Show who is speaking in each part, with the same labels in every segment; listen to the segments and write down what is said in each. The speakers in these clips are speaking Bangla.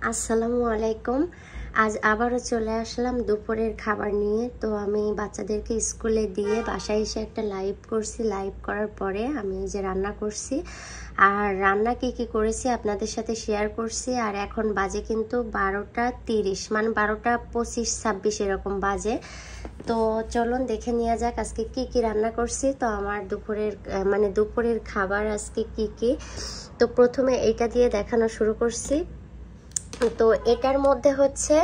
Speaker 1: আসসালামু আলাইকুম। আজ আবারও চলে আসলাম দুপুরের খাবার নিয়ে। তো আমি বাচ্চাদেরকে স্কুলে দিয়ে বাসায় এসে একটা লাইভ করছি। লাইভ করার পরে আমি এই যে রান্না করছি, আর রান্না কি করেছি আপনাদের সাথে শেয়ার করছি। আর এখন বাজে কিন্তু 12টা 30, মানে 12টা 25-26 এরকম বাজে। তো চলুন দেখে নেওয়া যাক আজকে কি রান্না করছি। তো আমার দুপুরের খাবার আজকে কি। তো প্রথমে এইটা দিয়ে দেখানো শুরু করছি। তো এটার মধ্যে হচ্ছে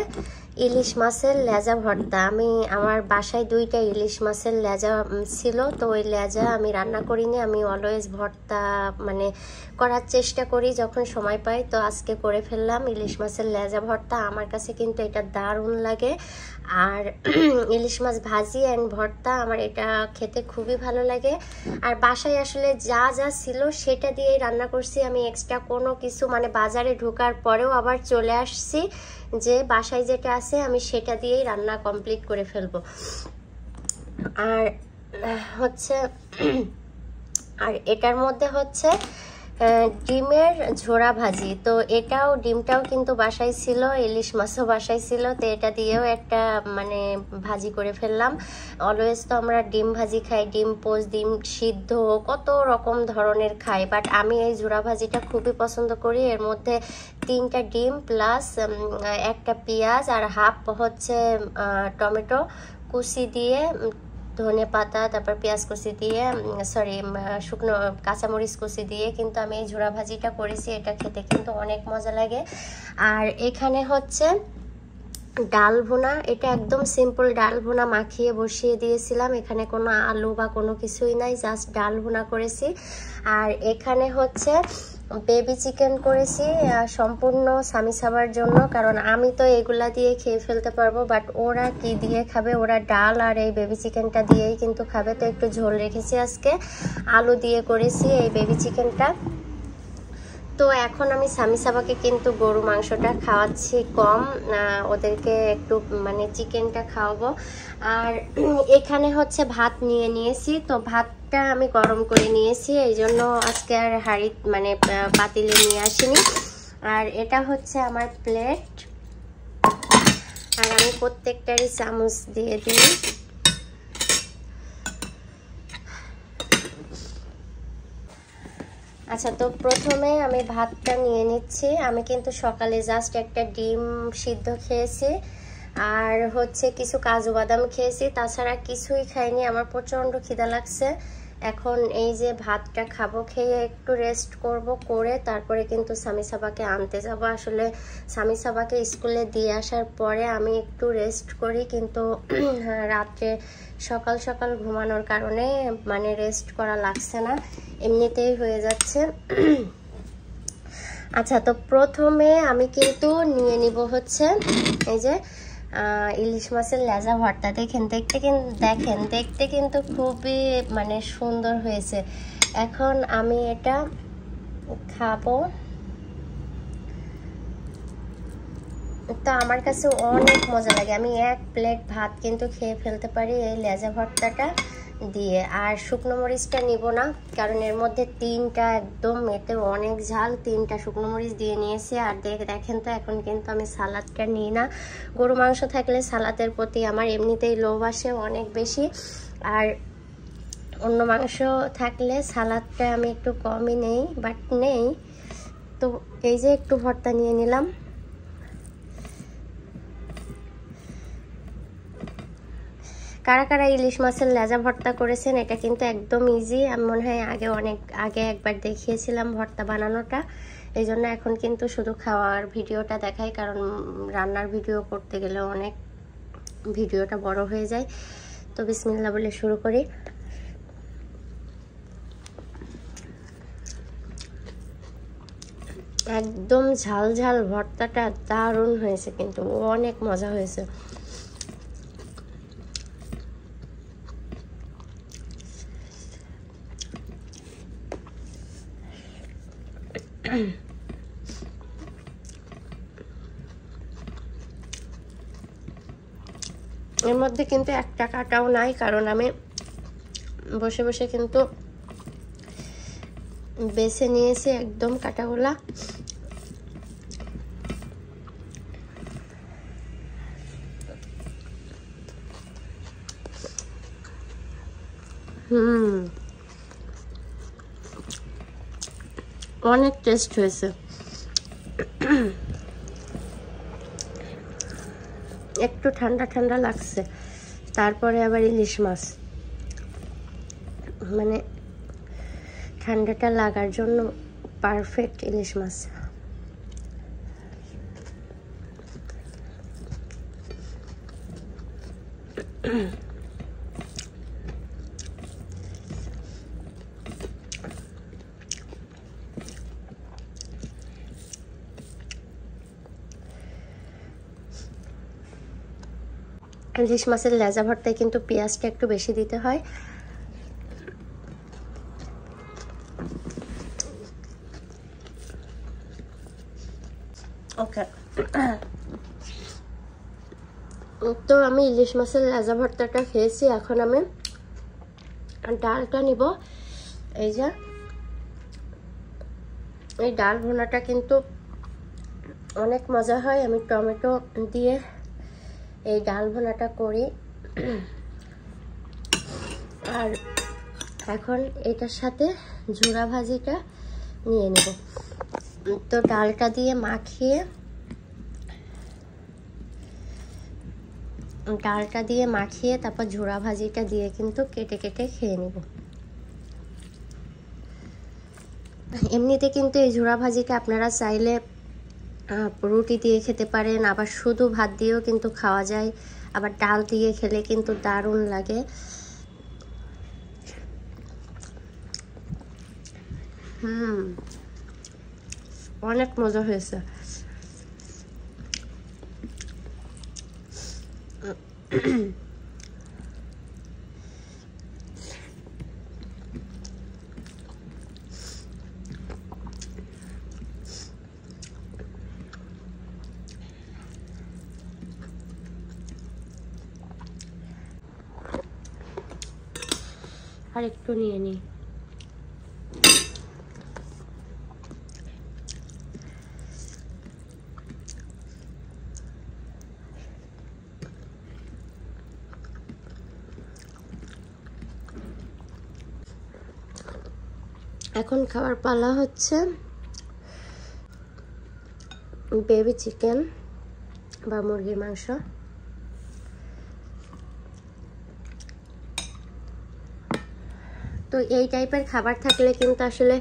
Speaker 1: ইলিশ মাছের লেজা ভর্তা। আমি আমার বাসায় 2টা ইলিশ মাছের লেজা ছিল, তো ওই লেজা আমি রান্না করিনি। আমি অলওয়েজ ভর্তা করার চেষ্টা করি যখন সময় পাই। তো আজকে করে ফেললাম ইলিশ মাছের লেজা ভর্তা। আমার কাছে কিন্তু এটা দারুণ লাগে। আর ইলিশ মাছ ভাজি অ্যান্ড ভর্তা আমার এটা খেতে খুবই ভালো লাগে। আর বাসায় আসলে যা ছিল সেটা দিয়েই রান্না করছি। আমি এক্সট্রা কোনো কিছু বাজারে ঢোকার পরেও আবার চলে আসছি যে বাসায় যেটা আছে আমি সেটা দিয়েই রান্না কমপ্লিট করে ফেলবো। আর এটার মধ্যে হচ্ছে ডিমের ঝোড়া ভাজি। তো ডিমটাও কিন্তু বাসায় ছিল, ইলিশ মাছও বাসায় ছিল। তো এটা দিয়েও একটা ভাজি করে ফেললাম। অলওয়েজ তো আমরা ডিম ভাজি খাই, ডিম পোচ, ডিম সিদ্ধ, কত রকম ধরনের খাই, বাট আমি এই ঝোড়া ভাজিটা খুবই পছন্দ করি। এর মধ্যে 3টা ডিম প্লাস একটা পেঁয়াজ আর হাফ হচ্ছে টমেটো কুচি দিয়ে, ধনে পাতা, তারপর পেঁয়াজ কুচি দিয়ে, শুকনো কাঁচামরিচ কুচি দিয়ে কিন্তু আমি এই ঝোড়া ভাজিটা করেছি। এটা খেতে কিন্তু অনেক মজা লাগে। আর এখানে হচ্ছে ডাল ভুনা। এটা একদম সিম্পল ডাল ভুনা মাখিয়ে বসিয়ে দিয়েছিলাম। এখানে কোনো আলু বা কোনো কিছুই নাই, জাস্ট ডাল ভুনা করেছি। আর এখানে হচ্ছে বেবি চিকেন করেছি সম্পূর্ণ স্বামী সাবার জন্য, কারণ আমি তো এগুলা দিয়ে খেয়ে ফেলতে পারবো, বাট ওরা কি দিয়ে খাবে? ওরা ডাল আর এই বেবি চিকেনটা দিয়েই কিন্তু খাবে। তো একটু ঝোল রেখেছি, আজকে আলু দিয়ে করেছি এই বেবি চিকেনটা। তো এখন আমি স্বামী সাবাকে কিন্তু গরু মাংসটা খাওয়াচ্ছি কম, ওদেরকে একটু চিকেনটা খাওয়াবো। আর এখানে হচ্ছে ভাত নিয়েছি। তো ভাতটা আমি গরম করে নিয়েছি, এই জন্য আজকে আর হাঁড়ি পাতিলে নিয়ে আসিনি। আর এটা হচ্ছে আমার প্লেট, আর আমি প্রত্যেকটারই চামচ দিয়ে দিই। আচ্ছা, তো প্রথমে আমি ভাতটা নিয়ে নিচ্ছি। আমি কিন্তু সকালে জাস্ট একটা ডিম সিদ্ধ খেয়েছি, আর হচ্ছে কিছু কাজু বাদাম খেয়েছি, তাছাড়া কিছুই খাইনি। আমার প্রচণ্ড খিদা লাগছে। এখন এই যে ভাতটা খাবো, খেয়ে একটু রেস্ট করব, করে তারপরে কিন্তু স্বামী সাবাকে আনতে যাব। আসলে স্বামী সাবাকে স্কুলে দিয়ে আসার পরে আমি একটু রেস্ট করি, কিন্তু রাত্রে সকাল সকাল ঘুমানোর কারণে রেস্ট করা লাগছে না, এমনিতেই হয়ে যাচ্ছে। আচ্ছা, তো প্রথমে আমি কিন্তু নিয়ে নিব হচ্ছে এই যে ইলিশ মাছের লেজা ভর্তা। দেখতে কিন্তু খুবই সুন্দর হয়েছে। এখন আমি এটা খাবো। তো আমার কাছে অনেক মজা লাগে, আমি 1 প্লেট ভাত কিন্তু খেয়ে ফেলতে পারি এই লেজা ভর্তাটা দিয়ে। আর শুকনো মরিচটা নিব না, কারণ এর মধ্যে 3টা একদম, এতে অনেক ঝাল, 3টা শুকনো মরিচ দিয়ে নিয়েছি। আর দেখেন তো, এখন কিন্তু আমি সালাদটা নিই না। গরু মাংস থাকলে সালাদের প্রতি আমার এমনিতেই লোভ আসে অনেক বেশি, আর অন্য মাংস থাকলে সালাদটা আমি একটু কমই নেই, বাট নেই। তো এই যে একটু ভর্তা নিয়ে নিলাম। কারা কারা ইলিশ মাছের লেজা ভর্তা করেছেন? এটা কিন্তু একদম ইজি। আমি মনে হয় অনেক আগে একবার দেখিয়েছিলাম ভর্তা বানানোটা, এই জন্য এখন কিন্তু শুধু খাওয়ার ভিডিওটা দেখাই, কারণ রান্নার ভিডিও করতে গেলে অনেক ভিডিওটা বড় হয়ে যায়। তো বিসমিল্লাহ বলে শুরু করি। একদম ঝাল ঝাল ভর্তাটা দারুণ হয়েছে, কিন্তু অনেক মজা হয়েছে। এর মধ্যে কিন্তু একটা কাটাও নাই, কারণ আমি বসে বসে কিন্তু বেছে নিয়েছি একদম কাটাগুলা। অনেক টেস্ট হয়েছে। একটু ঠান্ডা ঠান্ডা লাগছে, তারপরে আবার ইলিশ মাছ, মানে ঠান্ডাটা লাগার জন্য পারফেক্ট ইলিশ মাছ। ইলিশ মাছের লেজা ভর্তায় কিন্তু পেঁয়াজটা একটু বেশি দিতে হয়। ওকে, তো আমি ইলিশ মাছের লেজা ভর্তাটা খেয়েছি। এখন আমি ডালটা নিব। এই যে এই ডাল ভুনাটা কিন্তু অনেক মজা হয়। আমি টমেটো দিয়ে এই ডাল ভুনাটা করি। আর এখন এটার সাথে ঝুরা ভাজিটা নিয়ে নেব। তো ডালটা দিয়ে মাখিয়ে তারপর ঝুরা ভাজিটা দিয়ে কিন্তু কেটে কেটে খেয়ে নেব। এমনিতে কিন্তু এই ঝুরা ভাজিটা আপনারা চাইলে রুটি দিয়ে খেতে পারেন, আবার শুধু ভাত দিয়েও কিন্তু খাওয়া যায়, আবার ডাল দিয়ে খেলে কিন্তু দারুণ লাগে। অনেক মজা হয়েছে। আর একটু নিয়ে নিই। এখন খাবার পালা হচ্ছে বেবি চিকেন বা মুরগির মাংস। তো এই টাইপের খাবার থাকলে কিন্তু আসলে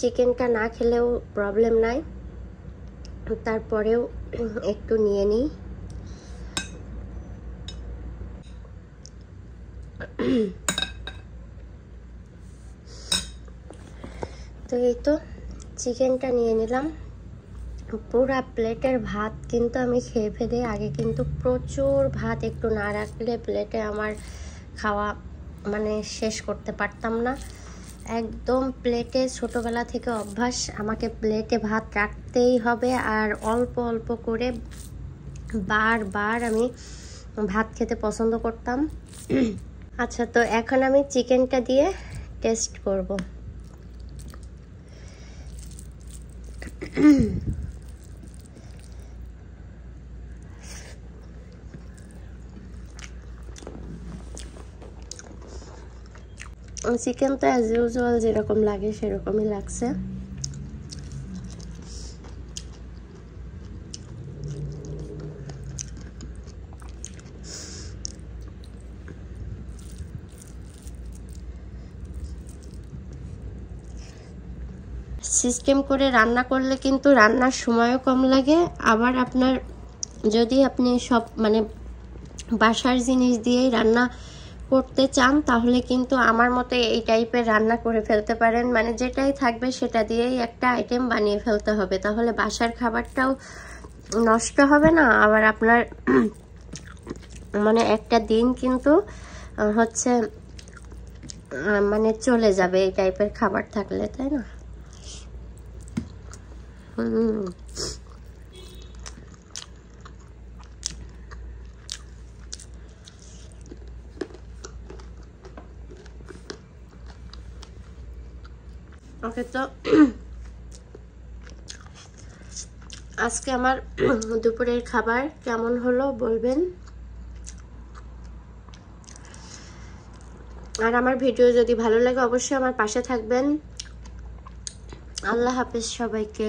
Speaker 1: চিকেনটা না খেলেও প্রবলেম নাই, তারপরেও একটু নিয়ে নিই। তো এই তো চিকেনটা নিয়ে নিলাম। পুরা প্লেটের ভাত কিন্তু আমি খেয়ে ফেলে, আগে কিন্তু প্রচুর ভাত একটু না রাখলে প্লেটে আমার খাওয়া মানে শেষ করতে পারতাম না। একদম প্লেটে ছোটবেলা থেকে অভ্যাস, আমাকে প্লেটে ভাত রাখতেই হবে, আর অল্প অল্প করে বারবার আমি ভাত খেতে পছন্দ করতাম। আচ্ছা, তো এখন আমি চিকেনটা দিয়ে টেস্ট করব। চিকেন তো অ্যাজ ইউজুয়াল যেরকম লাগে সেরকমই লাগছে। সিস্টেম করে রান্না করলে কিন্তু রান্নার সময়ও কম লাগে, আবার আপনার যদি আপনি সব মানে বাসার জিনিস দিয়েই রান্না করতে চান তাহলে কিন্তু আমার মতে এই টাইপের রান্না করে ফেলতে পারেন। মানে যেটাই থাকবে সেটা দিয়েই একটা আইটেম বানিয়ে ফেলতে হবে, তাহলে বাসার খাবারটাও নষ্ট হবে না, আবার আপনার মানে একটা দিন কিন্তু হচ্ছে মানে চলে যাবে এই টাইপের খাবার থাকলে, তাই না? ওকে, তো আজকে আমার দুপুরের খাবার কেমন হলো বলবেন। আর আমার ভিডিও যদি ভালো লাগে অবশ্যই আমার পাশে থাকবেন। আল্লাহ হাফেজ সবাইকে।